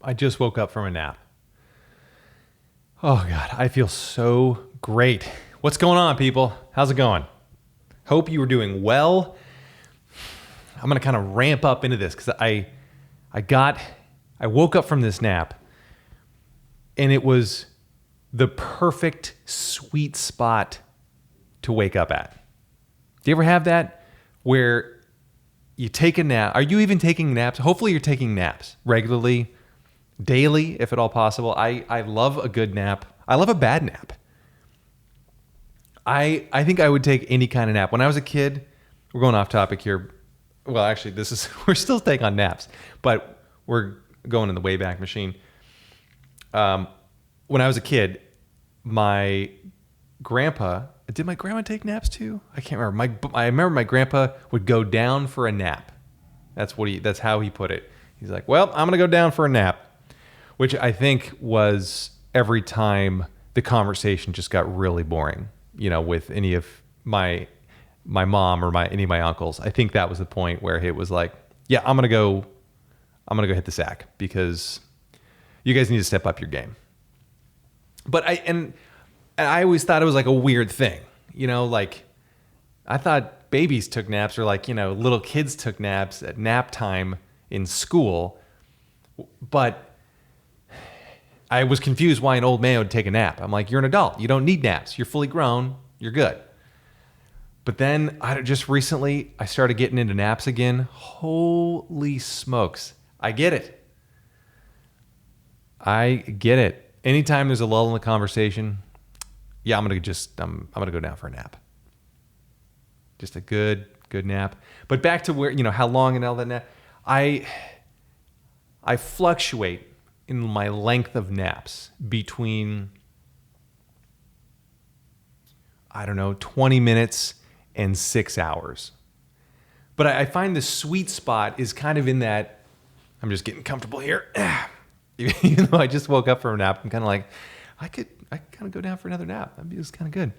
I just woke up from a nap. Oh God, I feel so great. What's going on, people? How's it going? Hope you were doing well. I'm gonna kind of ramp up into this because I woke up from this nap and it was the perfect sweet spot to wake up at. Do you ever have that where you take a nap? Are you even taking naps? Hopefully you're taking naps regularly, daily, if at all possible. I love a good nap. I love a bad nap. I think I would take any kind of nap. When I was a kid, we're going off topic here. Well, actually, we're still staying on naps, but we're going in the Wayback Machine. When I was a kid, my grandpa, did my grandma take naps too? I can't remember. I remember my grandpa would go down for a nap. That's how he put it. He's like, well, I'm going to go down for a nap, which I think was every time the conversation just got really boring, with any of my mom or any of my uncles. I think that was the point where it was like, yeah, I'm going to go hit the sack because you guys need to step up your game. But I always thought it was like a weird thing, like I thought babies took naps or little kids took naps at nap time in school. But I was confused why an old man would take a nap. I'm like, you're an adult. You don't need naps. You're fully grown. You're good. But then just recently I started getting into naps again. Holy smokes. I get it. Anytime there's a lull in the conversation, yeah, I'm going to go down for a nap. Just a good nap. But back to where, how long and all that nap. I fluctuate in my length of naps between, 20 minutes and 6 hours. But I find the sweet spot is kind of in that, I'm just getting comfortable here. Even though I just woke up from a nap, I'm kind of like, I kind of go down for another nap. That'd be just kind of good.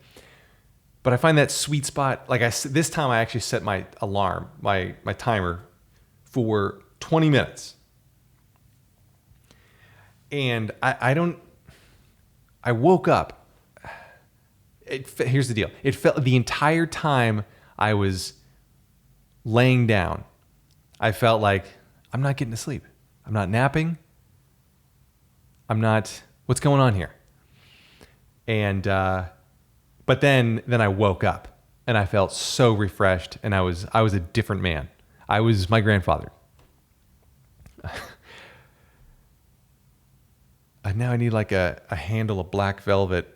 But I find that sweet spot, this time I actually set my alarm, my timer for 20 minutes. And I woke up. Here's the deal. It felt the entire time I was laying down, I felt like I'm not getting to sleep. I'm not napping. What's going on here? And, but then I woke up and I felt so refreshed and I was a different man. I was my grandfather. Now I need like a handle of black velvet.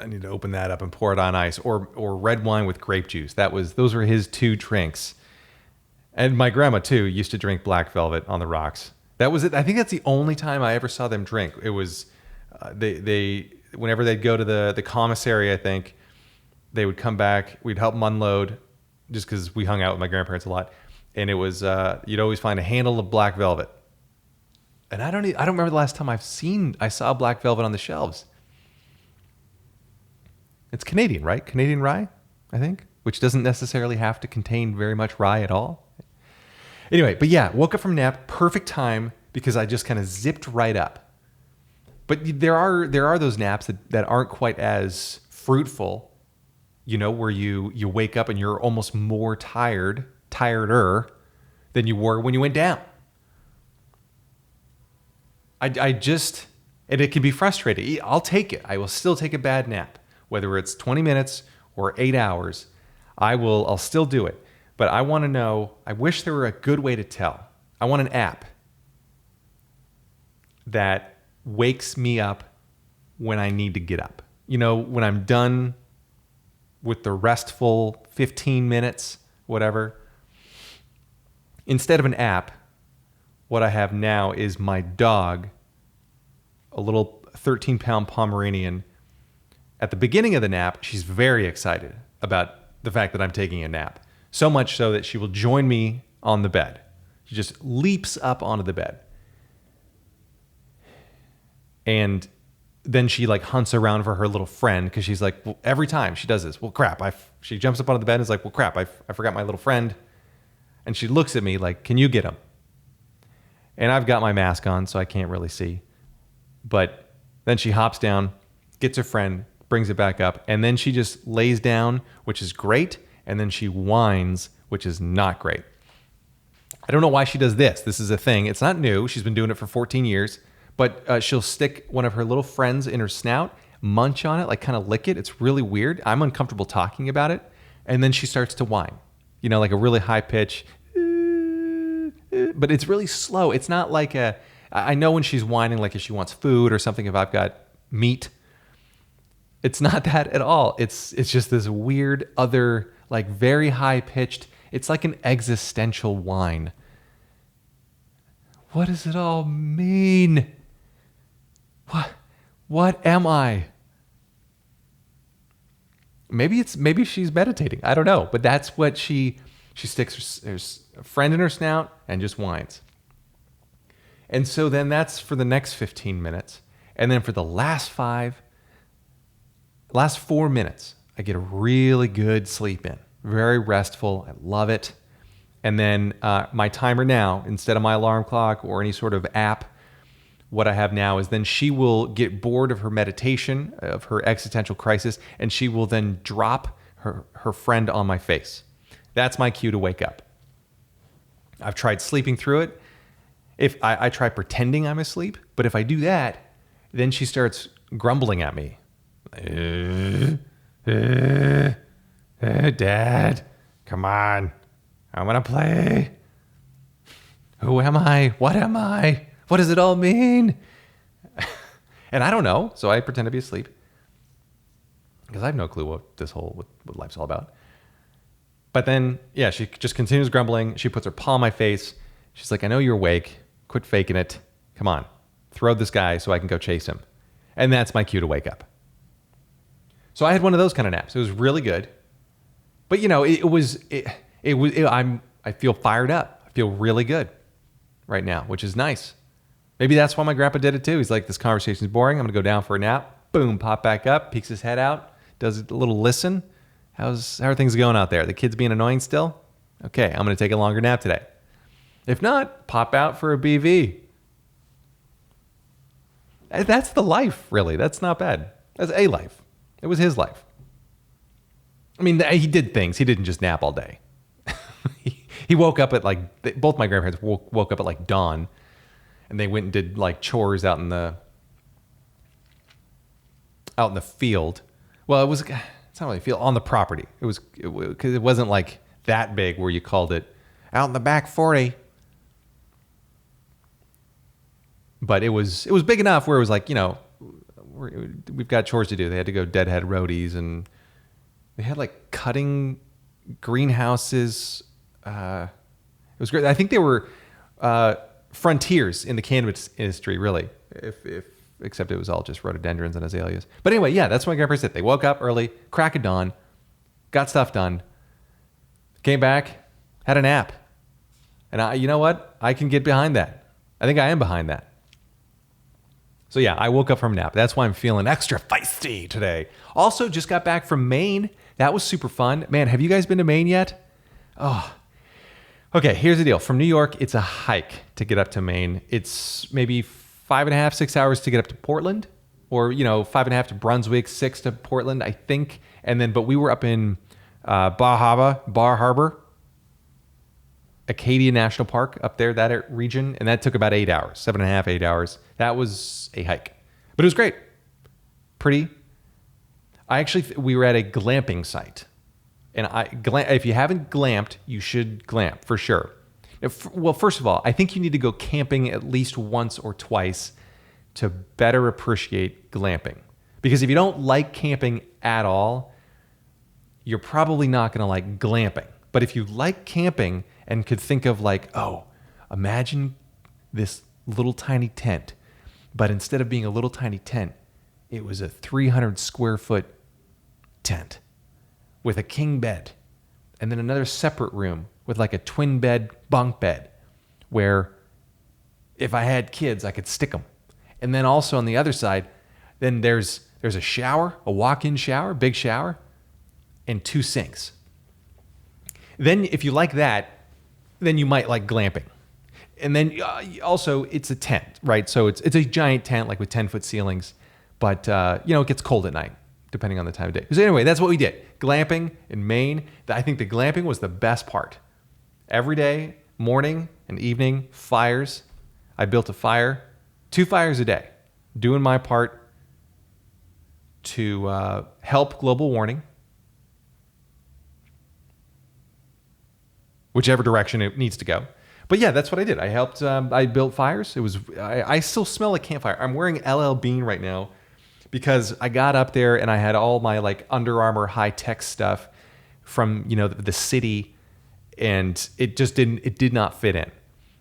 I need to open that up and pour it on ice or red wine with grape juice. Those were his two drinks. And my grandma too used to drink black velvet on the rocks. That was it. I think that's the only time I ever saw them drink. It was they whenever they'd go to the commissary, I think they would come back. We'd help them unload, just because we hung out with my grandparents a lot. And it was you'd always find a handle of black velvet. And I don't remember the last time I saw black velvet on the shelves. It's Canadian, right? Canadian rye, I think, which doesn't necessarily have to contain very much rye at all. Anyway, but yeah, woke up from nap, perfect time because I just kind of zipped right up. But there are those naps that aren't quite as fruitful, where you wake up and you're almost more tireder than you were when you went down. And it can be frustrating. I'll take it. I will still take a bad nap, whether it's 20 minutes or 8 hours. I'll still do it. But I want to know, I wish there were a good way to tell. I want an app that wakes me up when I need to get up. When I'm done with the restful 15 minutes, whatever. Instead of an app, what I have now is my dog, a little 13-pound Pomeranian. At the beginning of the nap, she's very excited about the fact that I'm taking a nap. So much so that she will join me on the bed. She just leaps up onto the bed. And then she hunts around for her little friend because she's like, well, every time she does this, well, crap. She jumps up onto the bed and is like, well, crap, I forgot my little friend. And she looks at me like, can you get him? And I've got my mask on, so I can't really see. But then she hops down, gets her friend, brings it back up, and then she just lays down, which is great, and then she whines, which is not great. I don't know why she does this. This is a thing. It's not new. She's been doing it for 14 years. But she'll stick one of her little friends in her snout, munch on it, like kind of lick it. It's really weird. I'm uncomfortable talking about it. And then she starts to whine, like a really high pitch, but it's really slow. It's not like I know when she's whining, like if she wants food or something, if I've got meat, it's not that at all. It's just this weird other, like very high pitched. It's like an existential whine. What does it all mean? What am I? Maybe she's meditating. I don't know, but that's what she sticks her friend in her snout and just whines. And so then that's for the next 15 minutes. And then for the last 4 minutes, I get a really good sleep in. Very restful. I love it. And then my timer now, instead of my alarm clock or any sort of app, what I have now is then she will get bored of her meditation, of her existential crisis, and she will then drop her friend on my face. That's my cue to wake up. I've tried sleeping through it. If I try pretending I'm asleep, but if I do that, then she starts grumbling at me. Dad, come on. I want to play. Who am I? What am I? What does it all mean? And I don't know, so I pretend to be asleep because I have no clue what life's all about. But then, yeah, she just continues grumbling. She puts her paw on my face. She's like, I know you're awake. Quit faking it. Come on. Throw this guy so I can go chase him. And that's my cue to wake up. So I had one of those kind of naps. It was really good. But, I feel fired up. I feel really good right now, which is nice. Maybe that's why my grandpa did it too. He's like, this conversation is boring. I'm going to go down for a nap. Boom, pop back up, peeks his head out, does a little listen. How are things going out there? The kids being annoying still? Okay, I'm going to take a longer nap today. If not, pop out for a BV. That's the life, really. That's not bad. That's a life. It was his life. I mean, he did things. He didn't just nap all day. He woke up at both my grandparents woke up at dawn. And they went and did chores out in the field. Well, it's not really a field, on the property. Because it wasn't that big where you called it out in the back 40. But it was big enough where it was we've got chores to do. They had to go deadhead roadies, and they had cutting greenhouses. It was great. I think they were frontiers in the cannabis industry, really, except it was all just rhododendrons and azaleas. But anyway, yeah, that's what my grandpa said. They woke up early, crack of dawn, got stuff done, came back, had a nap. And you know what? I can get behind that. I think I am behind that. So yeah, I woke up from a nap. That's why I'm feeling extra feisty today. Also, just got back from Maine. That was super fun. Man, have you guys been to Maine yet? Oh, okay, here's the deal. From New York, it's a hike to get up to Maine. It's maybe 5.5, 6 hours to get up to Portland, or 5.5 to Brunswick, 6 to Portland, I think. But we were up in Bar Harbor, Acadia National Park, up there, that region, and that took about 8 hours, 7.5, 8 hours. That was a hike, but it was great. Pretty. We were at a glamping site. And if you haven't glamped, you should glamp for sure. Well, first of all, I think you need to go camping at least once or twice to better appreciate glamping. Because if you don't like camping at all, you're probably not going to like glamping. But if you like camping and could think of imagine this little tiny tent, but instead of being a little tiny tent, it was a 300 square foot tent with a king bed, and then another separate room with a twin bed bunk bed where if I had kids, I could stick them. And then also on the other side, then there's a shower, a walk-in shower, big shower, and 2 sinks. Then if you like that, then you might like glamping. And then also it's a tent, right? So it's a giant tent, like with 10-foot ceilings, but it gets cold at night, depending on the time of day. So anyway, that's what we did. Glamping in Maine. I think the glamping was the best part. Every day, morning and evening, fires. I built a fire, 2 fires a day, doing my part to help global warming, whichever direction it needs to go. But yeah, that's what I did. I helped. I built fires. I still smell like campfire. I'm wearing LL Bean right now because I got up there and I had all my like Under Armour high tech stuff from the city, and it just did not fit in.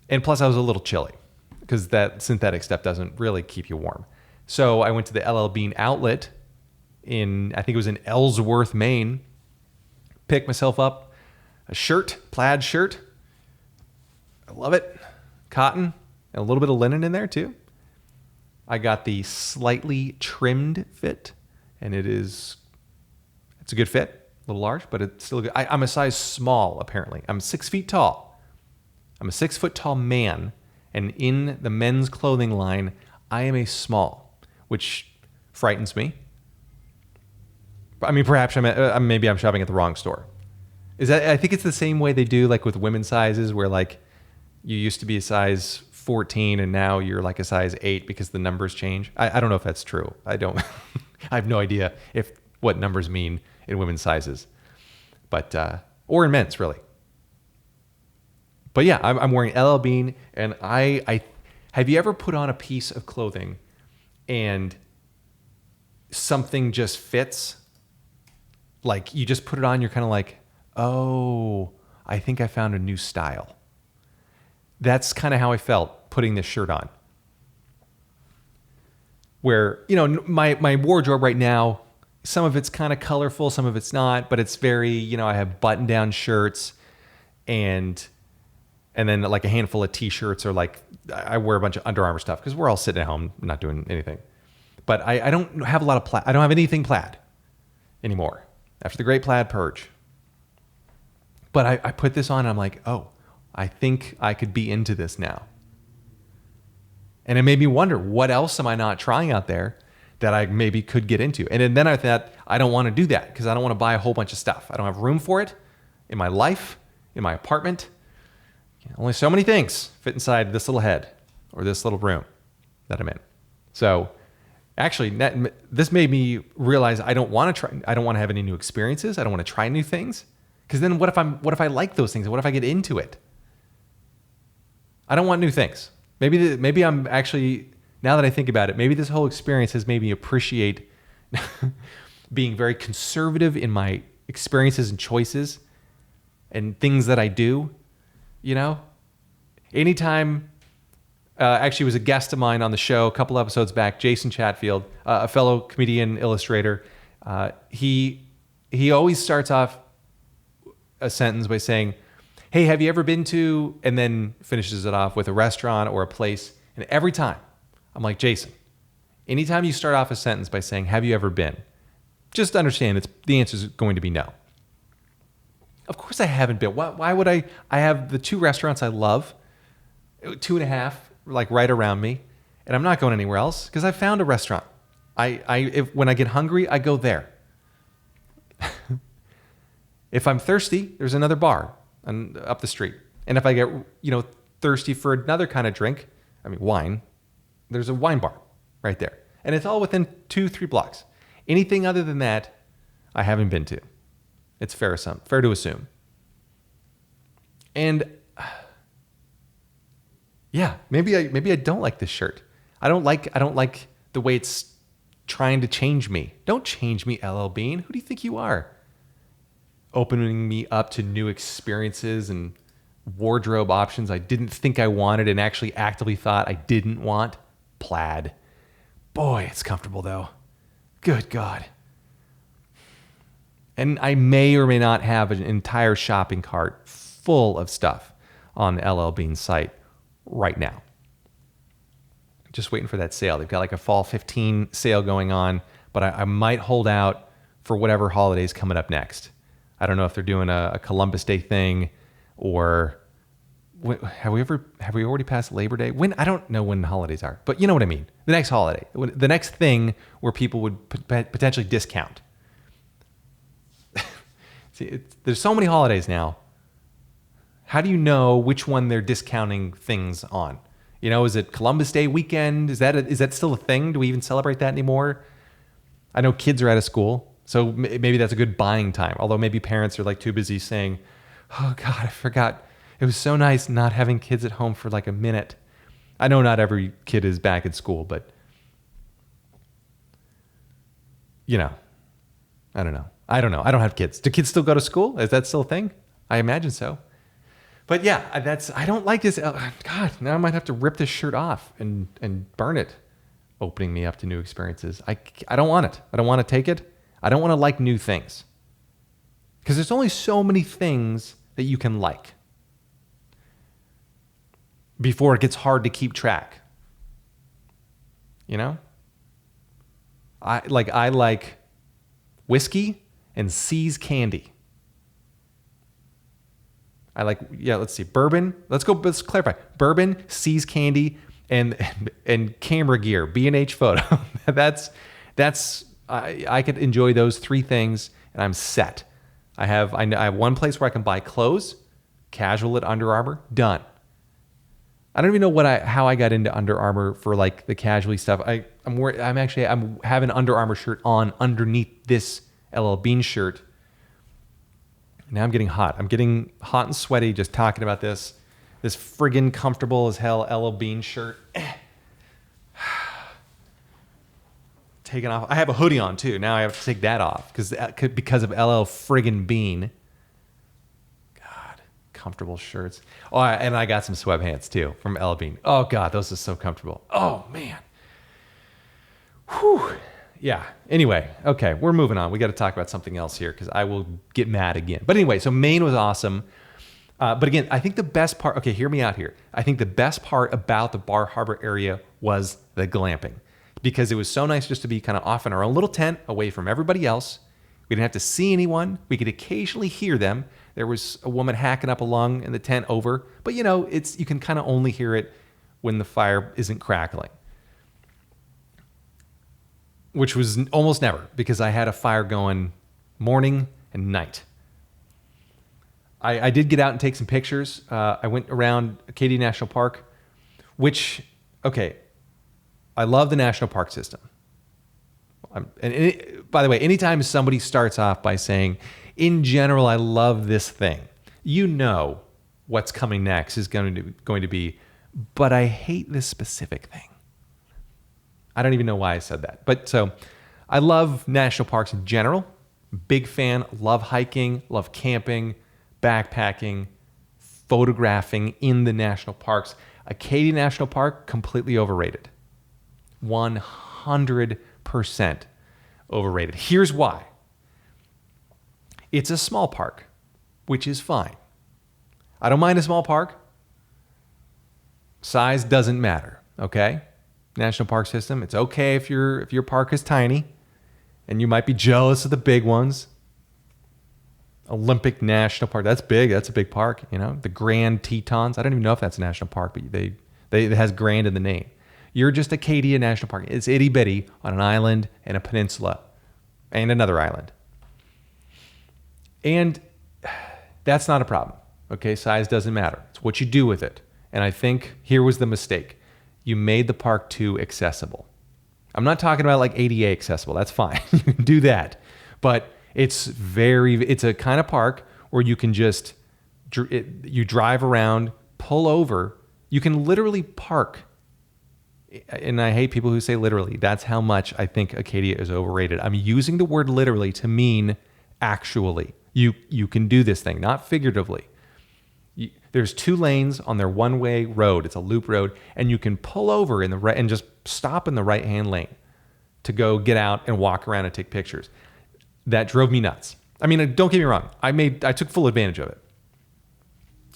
And plus, I was a little chilly because that synthetic stuff doesn't really keep you warm. So I went to the LL Bean outlet I think it was in Ellsworth, Maine. Picked myself up a plaid shirt. I love it. Cotton and a little bit of linen in there too. I got the slightly trimmed fit, and it's a good fit, a little large, but it's still good. I'm a size small, apparently. I'm 6 feet tall. I'm a 6 foot tall man, and in the men's clothing line, I am a small, which frightens me. I mean, perhaps maybe I'm shopping at the wrong store. I think it's the same way they do like with women's sizes, where like you used to be a size 14 and now you're like a size 8 because the numbers change. I don't know if that's true. I don't. I have no idea what numbers mean in women's sizes, but or in men's really. But yeah, I'm wearing LL Bean, and I have you ever put on a piece of clothing and something just fits? Like you just put it on, you're kind of like, oh, I think I found a new style. That's kind of how I felt putting this shirt on. Where, my wardrobe right now, some of it's kind of colorful, some of it's not, but it's very, I have button-down shirts and then like a handful of t-shirts, or like I wear a bunch of Under Armour stuff because we're all sitting at home not doing anything. But I don't have a lot of plaid. I don't have anything plaid anymore after the Great Plaid Purge. But I put this on and I'm like, oh, I think I could be into this now. And it made me wonder, what else am I not trying out there that I maybe could get into? And then I thought, I don't want to do that because I don't want to buy a whole bunch of stuff. I don't have room for it in my life, in my apartment. Only so many things fit inside this little head or this little room that I'm in. So actually, this made me realize I don't want to have any new experiences. I don't want to try new things. Because then what if I like those things? What if I get into it? I don't want new things. Maybe I'm actually, now that I think about it, maybe this whole experience has made me appreciate being very conservative in my experiences and choices and things that I do. Anytime, actually was a guest of mine on the show a couple episodes back, Jason Chatfield, a fellow comedian, illustrator. He always starts off a sentence by saying, hey, have you ever been to, and then finishes it off with a restaurant or a place. And every time I'm like, Jason, anytime you start off a sentence by saying, have you ever been? Just understand the answer is going to be no. Of course I haven't been. Why would I? I have the 2 restaurants I love, 2.5, like right around me, and I'm not going anywhere else because I found a restaurant. When I get hungry, I go there. If I'm thirsty, there's another bar up the street. And if I get, thirsty for another kind of drink, wine, there's a wine bar right there. And it's all within 2-3 blocks. Anything other than that, I haven't been to. It's fair to assume. And yeah, maybe I don't like this shirt. I don't like the way it's trying to change me. Don't change me, LL Bean. Who do you think you are? Opening me up to new experiences and wardrobe options I didn't think I wanted and actually actively thought I didn't want. Plaid. Boy, it's comfortable though. Good God. And I may or may not have an entire shopping cart full of stuff on the LL Bean site right now. Just waiting for that sale. They've got like a fall 15 sale going on, but I might hold out for whatever holiday's coming up next. I don't know if they're doing a Columbus Day thing or have we already passed Labor Day? When, I don't know when the holidays are, but you know what I mean. The next holiday, the next thing where people would potentially discount. See, there's so many holidays now. How do you know which one they're discounting things on? You know, is it Columbus Day weekend? Is that still a thing? Do we even celebrate that anymore? I know kids are out of school, so maybe that's a good buying time. Although maybe parents are like too busy saying, "Oh God, I forgot. It was so nice not having kids at home for like a minute." I know not every kid is back at school, but you know, I don't know. I don't have kids. Do kids still go to school? Is that still a thing? I imagine so. But yeah, I don't like this. God, now I might have to rip this shirt off and burn it, opening me up to new experiences. I don't want it. I don't want to take it. I don't want to like new things. Because there's only so many things that you can like before it gets hard to keep track. You know? I like whiskey and C's candy. Let's see, bourbon. Let's clarify. Bourbon, C's candy, and camera gear, B&H photo. I could enjoy those three things and I'm set. I have one place where I can buy clothes, casual at Under Armour, done. I don't even know how I got into Under Armour for like the casually stuff. I'm have an Under Armour shirt on underneath this LL Bean shirt. Now I'm getting hot. I'm getting hot and sweaty just talking about this friggin' comfortable as hell LL Bean shirt. Taking off. I have a hoodie on too. Now I have to take that off because of LL friggin' Bean. God, comfortable shirts. Oh, and I got some sweatpants too from LL Bean. Oh God, those are so comfortable. Oh man. Whew. Yeah. Anyway, okay, we're moving on. We got to talk about something else here because I will get mad again. But anyway, so Maine was awesome. But again, I think the best part, okay, hear me out here. I think the best part about the Bar Harbor area was the glamping because it was so nice just to be kind of off in our own little tent away from everybody else. We didn't have to see anyone. We could occasionally hear them. There was a woman hacking up a lung in the tent over, but you know, you can kind of only hear it when the fire isn't crackling. Which was almost never because I had a fire going morning and night. I did get out and take some pictures. I went around Acadia National Park, which, okay, I love the national park system. By the way, anytime somebody starts off by saying, in general, I love this thing, you know what's coming next is going to be, but I hate this specific thing. I don't even know why I said that. But so I love national parks in general. Big fan, love hiking, love camping, backpacking, photographing in the national parks. Acadia National Park, completely overrated. 100% overrated. Here's why. It's a small park, which is fine. I don't mind a small park. Size doesn't matter, okay? National park system. It's okay if your park is tiny and you might be jealous of the big ones. Olympic National Park, that's big. That's a big park, you know. The Grand Tetons. I don't even know if that's a national park, but it has Grand in the name. You're just Acadia National Park. It's itty bitty on an island and a peninsula and another island. And that's not a problem. Okay, size doesn't matter. It's what you do with it. And I think here was the mistake. You made the park too accessible. I'm not talking about like ADA accessible. That's fine. You can do that. But it's a kind of park where you can just, you drive around, pull over. You can literally park. And I hate people who say literally. That's how much I think Acadia is overrated. I'm using the word literally to mean actually. You can do this thing, not figuratively. There's 2 lanes on their one-way road. It's a loop road, and you can pull over in the right and just stop in the right-hand lane to go get out and walk around and take pictures. That drove me nuts. I mean, don't get me wrong. I took full advantage of it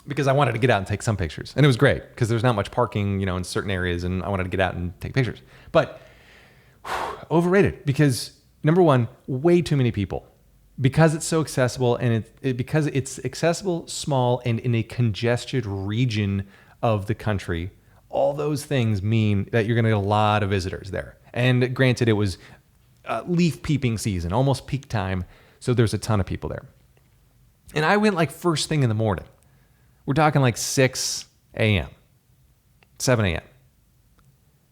because I wanted to get out and take some pictures, and it was great because there's not much parking, you know, in certain areas, and I wanted to get out and take pictures. But overrated because number one, way too many people because it's so accessible and because it's accessible, small, and in a congested region of the country, all those things mean that you're going to get a lot of visitors there. And granted, it was leaf peeping season, almost peak time, so there's a ton of people there. And I went like first thing in the morning. We're talking like 6 a.m., 7 a.m.,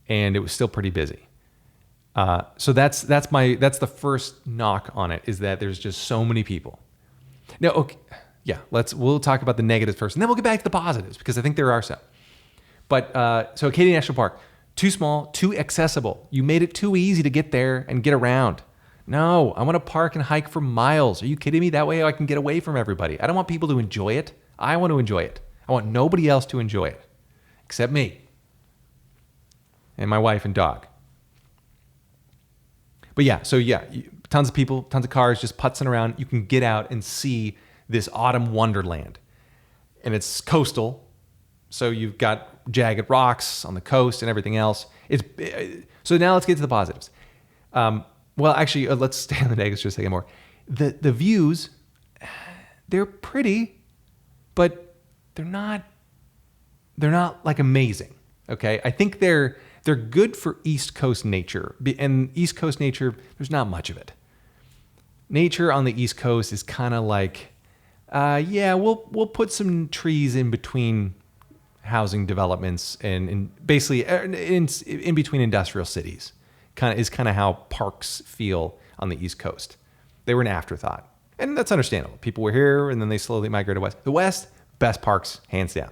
and it was still pretty busy. So that's the first knock on it, is that there's just so many people. Now, okay, yeah, we'll talk about the negatives first, and then we'll get back to the positives, because I think there are some. But so Acadia National Park, too small, too accessible. You made it too easy to get there and get around. No, I want to park and hike for miles. Are you kidding me? That way I can get away from everybody. I don't want people to enjoy it. I want to enjoy it. I want nobody else to enjoy it except me and my wife and dog. But yeah, so yeah, tons of people, tons of cars just putzing around. You can get out and see this autumn wonderland. And it's coastal, so you've got jagged rocks on the coast and everything else. So now let's get to the positives. Well, actually, let's stay on the negatives just a second more. The views, they're pretty, but they're not like amazing. Okay, I think they're good for East Coast nature, and East Coast nature, there's not much of it. Nature on the East Coast is kind of like, we'll put some trees in between housing developments and basically in between industrial cities. Is kind of how parks feel on the East Coast. They were an afterthought, and that's understandable. People were here, and then they slowly migrated west. The West, best parks, hands down.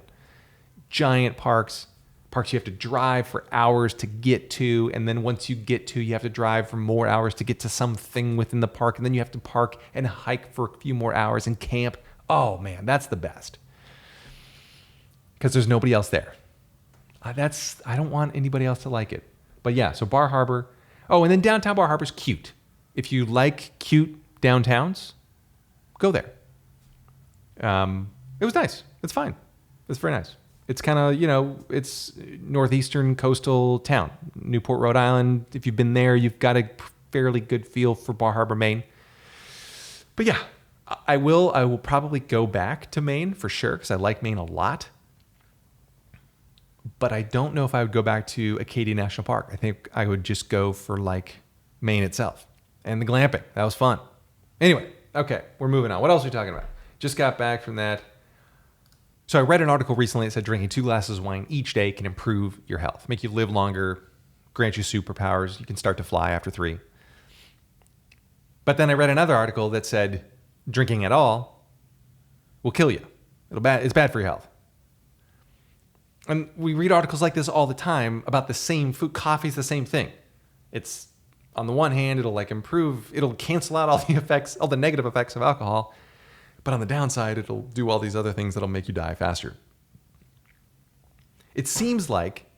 Giant parks you have to drive for hours to get to, and then once you get to, you have to drive for more hours to get to something within the park, and then you have to park and hike for a few more hours and camp. Oh man, that's the best, because there's nobody else there. I don't want anybody else to like it. But yeah, so Bar Harbor. Oh, and then downtown Bar Harbor's cute. If you like cute downtowns, go there. It was nice. It's fine. It's very nice. It's kind of, it's northeastern coastal town, Newport, Rhode Island. If you've been there, you've got a fairly good feel for Bar Harbor, Maine. But yeah, I will probably go back to Maine for sure, because I like Maine a lot. But I don't know if I would go back to Acadia National Park. I think I would just go for like Maine itself and the glamping. That was fun. Anyway, okay, we're moving on. What else are we talking about? Just got back from that. So I read an article recently that said drinking 2 glasses of wine each day can improve your health, make you live longer, grant you superpowers. You can start to fly after 3. But then I read another article that said drinking at all will kill you. It's bad for your health. And we read articles like this all the time about the same food. Coffee's the same thing. It's, on the one hand, it'll cancel out all the effects, all the negative effects of alcohol. But on the downside, it'll do all these other things that'll make you die faster. It seems like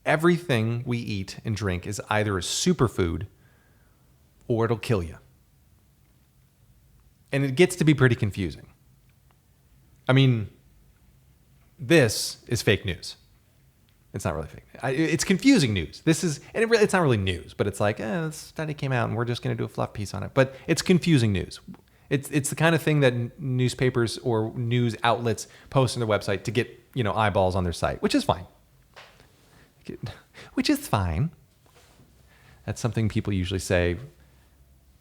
everything we eat and drink is either a superfood or it'll kill you. And it gets to be pretty confusing. I mean, this is fake news. It's not really fake. It's confusing news. It's not really news, but it's like, this study came out and we're just going to do a fluff piece on it. But it's confusing news. It's the kind of thing that newspapers or news outlets post on their website to get, eyeballs on their site, which is fine. That's something people usually say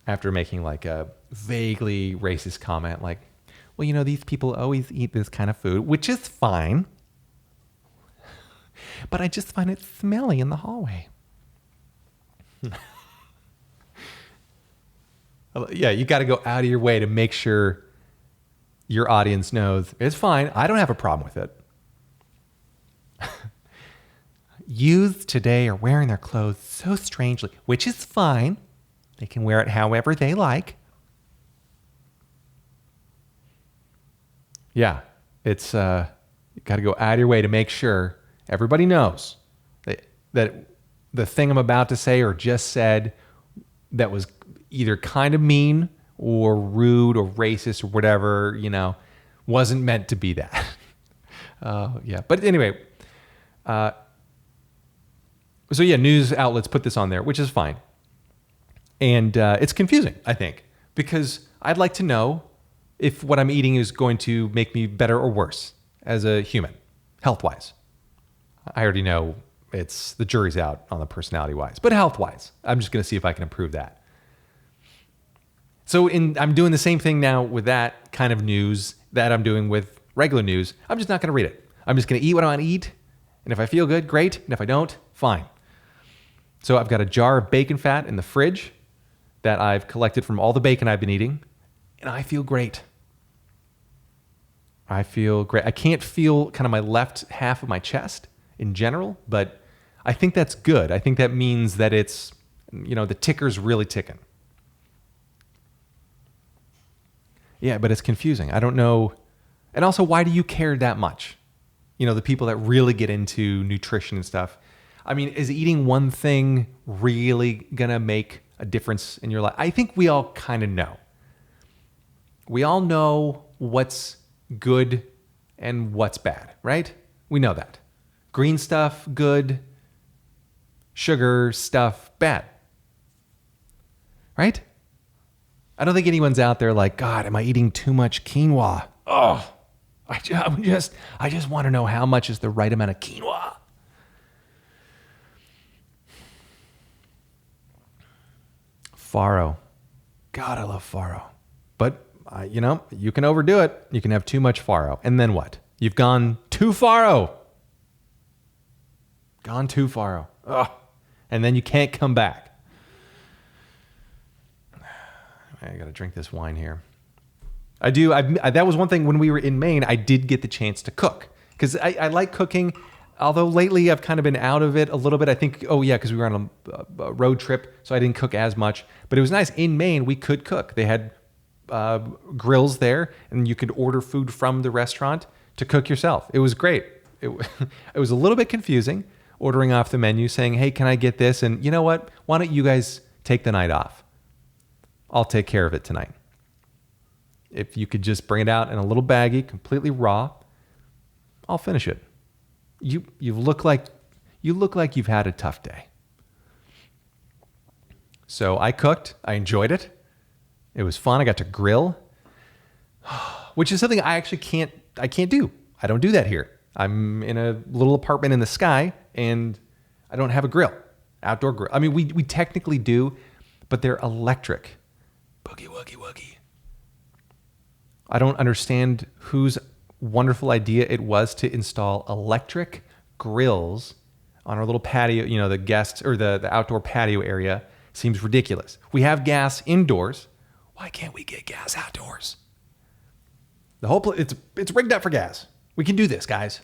after making like a vaguely racist comment, like, well, these people always eat this kind of food, which is fine. But I just find it smelly in the hallway. Yeah, you got to go out of your way to make sure your audience knows it's fine. I don't have a problem with it. Youths today are wearing their clothes so strangely, which is fine. They can wear it however they like. Yeah, it's you got to go out of your way to make sure everybody knows that the thing I'm about to say or just said that was either kind of mean or rude or racist or whatever, wasn't meant to be that. Yeah, but anyway, so yeah, news outlets put this on there, which is fine. And it's confusing, I think, because I'd like to know if what I'm eating is going to make me better or worse as a human, health-wise. I already know the jury's out on the personality-wise, but health-wise, I'm just going to see if I can improve that. So I'm doing the same thing now with that kind of news that I'm doing with regular news. I'm just not going to read it. I'm just going to eat what I want to eat. And if I feel good, great. And if I don't, fine. So I've got a jar of bacon fat in the fridge that I've collected from all the bacon I've been eating. And I feel great. I feel great. I can't feel kind of my left half of my chest in general, but I think that's good. I think that means that it's, the ticker's really ticking. Yeah, but it's confusing. I don't know. And also, why do you care that much? The people that really get into nutrition and stuff. I mean, is eating one thing really going to make a difference in your life? I think we all kind of know. We all know what's good and what's bad, right? We know that. Green stuff, good. Sugar stuff, bad. Right? I don't think anyone's out there like, God, am I eating too much quinoa? Oh, I just want to know how much is the right amount of quinoa. Farro. God, I love farro. But, you can overdo it. You can have too much farro. And then what? You've gone too farro. Gone too farro. Ugh. And then you can't come back. I got to drink this wine here. I do. That was one thing when we were in Maine, I did get the chance to cook because I like cooking. Although lately I've kind of been out of it a little bit. I think, because we were on a road trip, so I didn't cook as much. But it was nice. In Maine, we could cook. They had grills there, and you could order food from the restaurant to cook yourself. It was great. It was a little bit confusing ordering off the menu, saying, hey, can I get this? And you know what? Why don't you guys take the night off? I'll take care of it tonight. If you could just bring it out in a little baggie, completely raw, I'll finish it. You look like you've had a tough day. So I cooked. I enjoyed it. It was fun. I got to grill, which is something I actually can't do. I don't do that here. I'm in a little apartment in the sky, and I don't have a grill, outdoor grill. I mean, we technically do, but they're electric. Boogie woogie woogie. I don't understand whose wonderful idea it was to install electric grills on our little patio, the guest or the outdoor patio area. Seems ridiculous. We have gas indoors. Why can't we get gas outdoors? The whole it's rigged up for gas. We can do this, guys.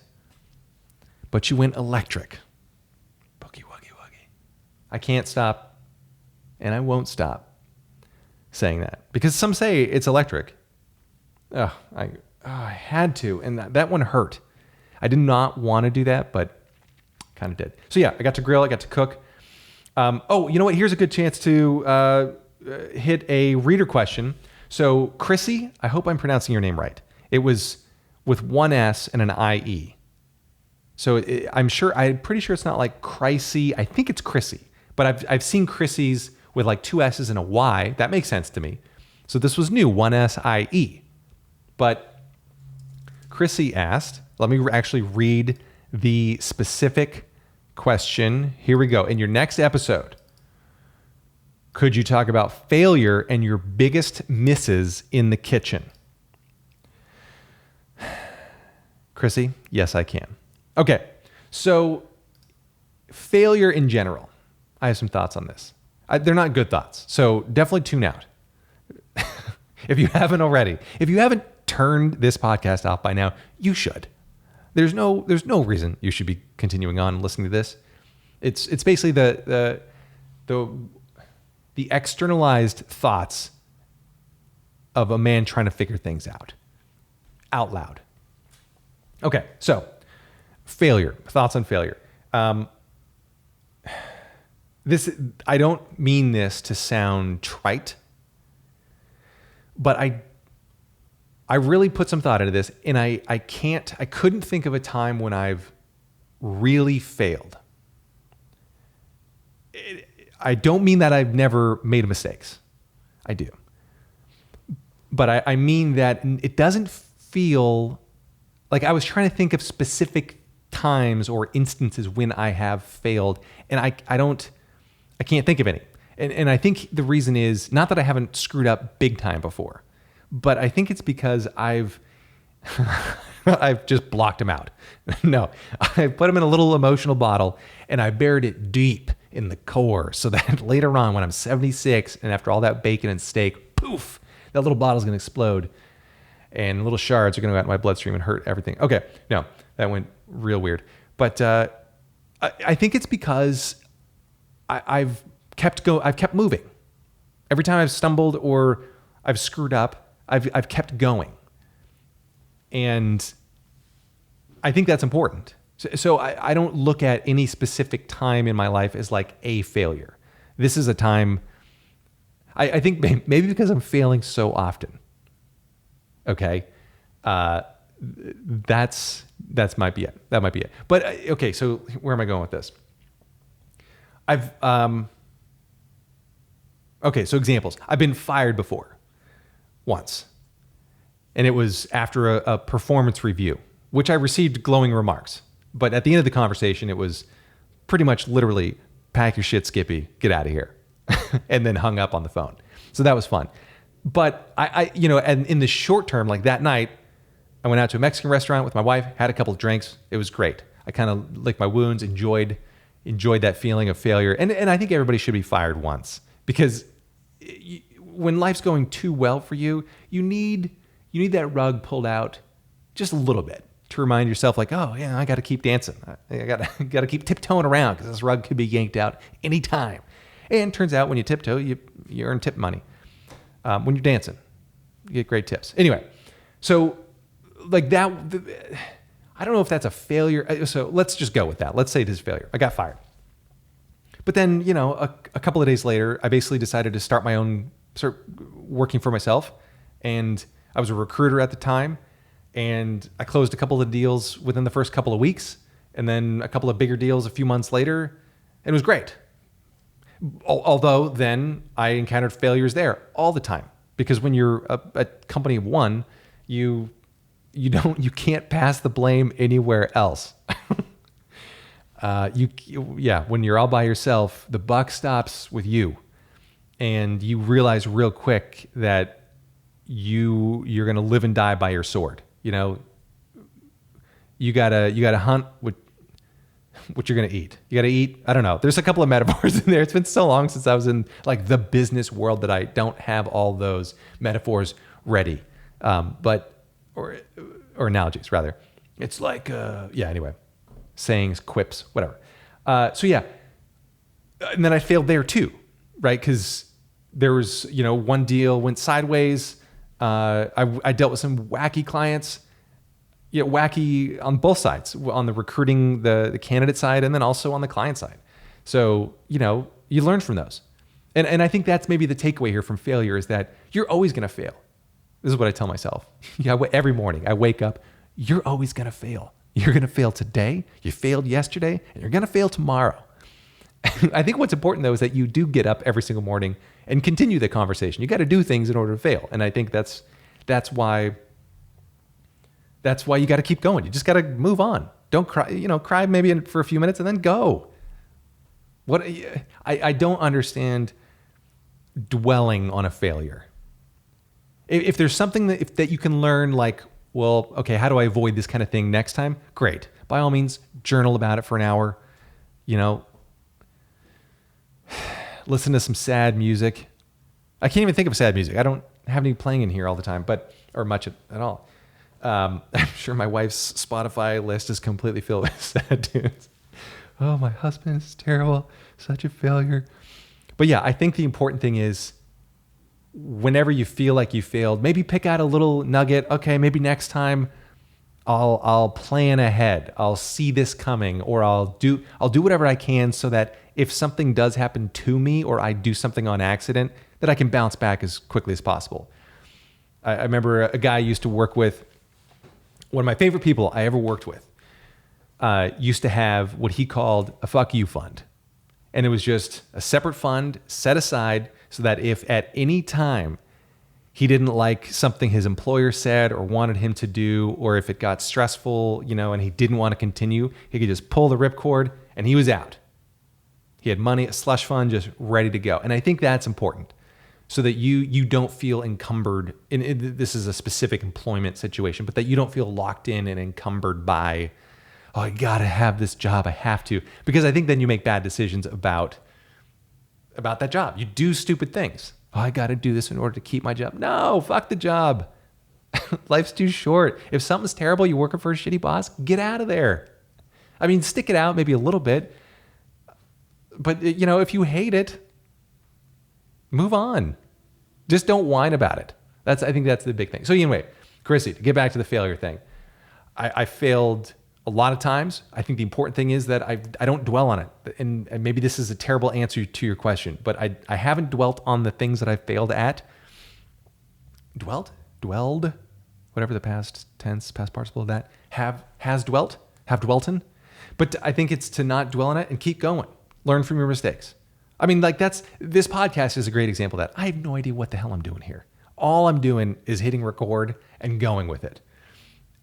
But you went electric. Boogie woogie woogie. I can't stop, and I won't stop saying that because some say it's electric. I had to, and that one hurt. I did not want to do that, but kind of did. So yeah, I got to grill, I got to cook. You know what? Here's a good chance to hit a reader question. So Chrissy, I hope I'm pronouncing your name right. It was with one S and an IE. So I'm pretty sure it's not like Chrissy. I think it's Chrissy, but I've seen Chrissy's with like two S's and a Y. That makes sense to me. So this was new, one S-I-E. But Chrissy asked, let me actually read the specific question. Here we go. In your next episode, could you talk about failure and your biggest misses in the kitchen? Chrissy, yes, I can. Okay, so failure in general. I have some thoughts on this. They're not good thoughts, so definitely tune out. If you haven't already. If you haven't turned this podcast off by now, you should. There's no reason you should be continuing on listening to this. It's basically the externalized thoughts of a man trying to figure things out loud. Okay, so failure, thoughts on failure. I don't mean this to sound trite, but I really put some thought into this, and I couldn't think of a time when I've really failed. I don't mean that I've never made mistakes. I do. but I mean that it doesn't feel like I was trying to think of specific times or instances when I have failed, and I can't think of any. And I think the reason is not that I haven't screwed up big time before, but I think it's because I've just blocked them out. No, I put them in a little emotional bottle and I buried it deep in the core so that later on when I'm 76 and after all that bacon and steak, poof, that little bottle's going to explode and little shards are going to go out in my bloodstream and hurt everything. Okay, no, that went real weird. But I think it's because I've kept moving. Every time I've stumbled or I've screwed up, I've kept going. And I think that's important. So I don't look at any specific time in my life as like a failure. This is a time, I think maybe because I'm failing so often. Okay. That's might be it. That might be it. But okay. So where am I going with this? Okay. So examples. I've been fired before once. And it was after a performance review, which I received glowing remarks. But at the end of the conversation, it was pretty much literally, pack your shit, Skippy, get out of here. And then hung up on the phone. So that was fun. But and in the short term, like that night, I went out to a Mexican restaurant with my wife, had a couple of drinks. It was great. I kind of licked my wounds, enjoyed that feeling of failure. And I think everybody should be fired once because when life's going too well for you, you need that rug pulled out just a little bit to remind yourself like, oh yeah, I got to keep dancing. I got to keep tiptoeing around because this rug could be yanked out anytime. And turns out when you tiptoe, you earn tip money. When you're dancing, you get great tips. Anyway, so like that, I don't know if that's a failure. So let's just go with that. Let's say it is a failure. I got fired. But then, a couple of days later, I basically decided to start working for myself. And I was a recruiter at the time, and I closed a couple of deals within the first couple of weeks, and then a couple of bigger deals a few months later, and it was great. Although then I encountered failures there all the time, because when you're a company of one, you can't pass the blame anywhere else. When you're all by yourself, the buck stops with you, and you realize real quick that you're going to live and die by your sword. You gotta hunt what you're going to eat. You got to eat. I don't know. There's a couple of metaphors in there. It's been so long since I was in like the business world that I don't have all those metaphors ready. Or analogies rather. It's like, anyway, sayings, quips, whatever. And then I failed there too, right? Cause there was, one deal went sideways. I dealt with some wacky clients, wacky on both sides, on the recruiting, the candidate side, and then also on the client side. So, you learn from those. And I think that's maybe the takeaway here from failure is that you're always going to fail. This is what I tell myself. Every morning I wake up, you're always going to fail. You're going to fail today. You failed yesterday, and you're going to fail tomorrow. I think what's important though is that you do get up every single morning and continue the conversation. You got to do things in order to fail. And I think that's why you got to keep going. You just got to move on. Don't cry, cry maybe for a few minutes and then go. I don't understand dwelling on a failure. If there's something that you can learn, like, well, okay, how do I avoid this kind of thing next time? Great. By all means, journal about it for an hour, listen to some sad music. I can't even think of sad music. I don't have any playing in here all the time, or much at all. I'm sure my wife's Spotify list is completely filled with sad tunes. Oh, my husband is terrible. Such a failure. But yeah, I think the important thing is whenever you feel like you failed, maybe pick out a little nugget. Okay, maybe next time I'll plan ahead. I'll see this coming, or I'll do whatever I can so that if something does happen to me or I do something on accident, that I can bounce back as quickly as possible. I remember a guy I used to work with, one of my favorite people I ever worked with, used to have what he called a fuck you fund. And it was just a separate fund set aside so that if at any time he didn't like something his employer said or wanted him to do, or if it got stressful, and he didn't want to continue, he could just pull the ripcord and he was out. He had money, a slush fund, just ready to go. And I think that's important so that you don't feel encumbered. This is a specific employment situation, but that you don't feel locked in and encumbered by, oh, I got to have this job. I have to. Because I think then you make bad decisions about that job. You do stupid things. Oh, I got to do this in order to keep my job. No, fuck the job. Life's too short. If something's terrible, you're working for a shitty boss, get out of there. I mean, stick it out maybe a little bit. But, if you hate it, move on. Just don't whine about it. I think that's the big thing. So anyway, Chrissy, to get back to the failure thing, I failed a lot of times. I think the important thing is that I don't dwell on it. And maybe this is a terrible answer to your question, but I haven't dwelt on the things that I failed at. Dwelled, whatever the past tense, past participle of that, have dwelt in. But I think it's to not dwell on it and keep going. Learn from your mistakes. I mean, this podcast is a great example of that. I have no idea what the hell I'm doing here. All I'm doing is hitting record and going with it.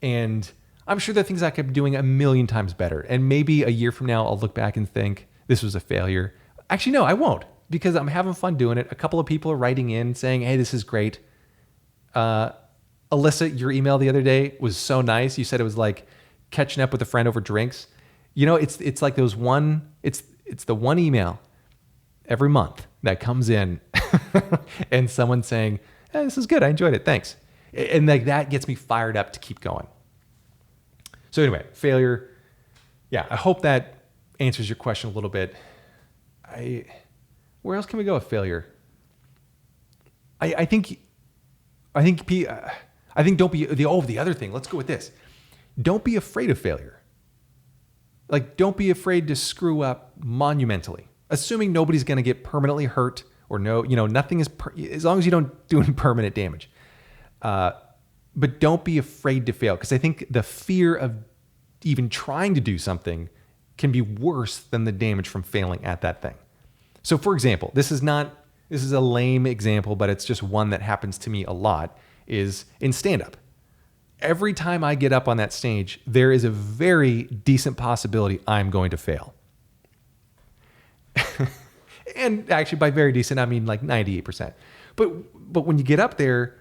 And I'm sure there are things I could be doing a million times better. And maybe a year from now, I'll look back and think this was a failure. Actually, no, I won't, because I'm having fun doing it. A couple of people are writing in saying, hey, this is great. Alyssa, your email the other day was so nice. You said it was like catching up with a friend over drinks. It's like it's the one email every month that comes in and someone saying, hey, this is good. I enjoyed it. Thanks. And that gets me fired up to keep going. So anyway, failure. Yeah, I hope that answers your question a little bit. Where else can we go with failure? I think don't be the other thing. Let's go with this. Don't be afraid of failure. Like, don't be afraid to screw up monumentally, assuming nobody's going to get permanently hurt or nothing is, as long as you don't do any permanent damage. But don't be afraid to fail, because I think the fear of even trying to do something can be worse than the damage from failing at that thing. So for example, this is a lame example, but it's just one that happens to me a lot, is in stand-up. Every time I get up on that stage, there is a very decent possibility I'm going to fail. And actually by very decent, I mean like 98%. But when you get up there,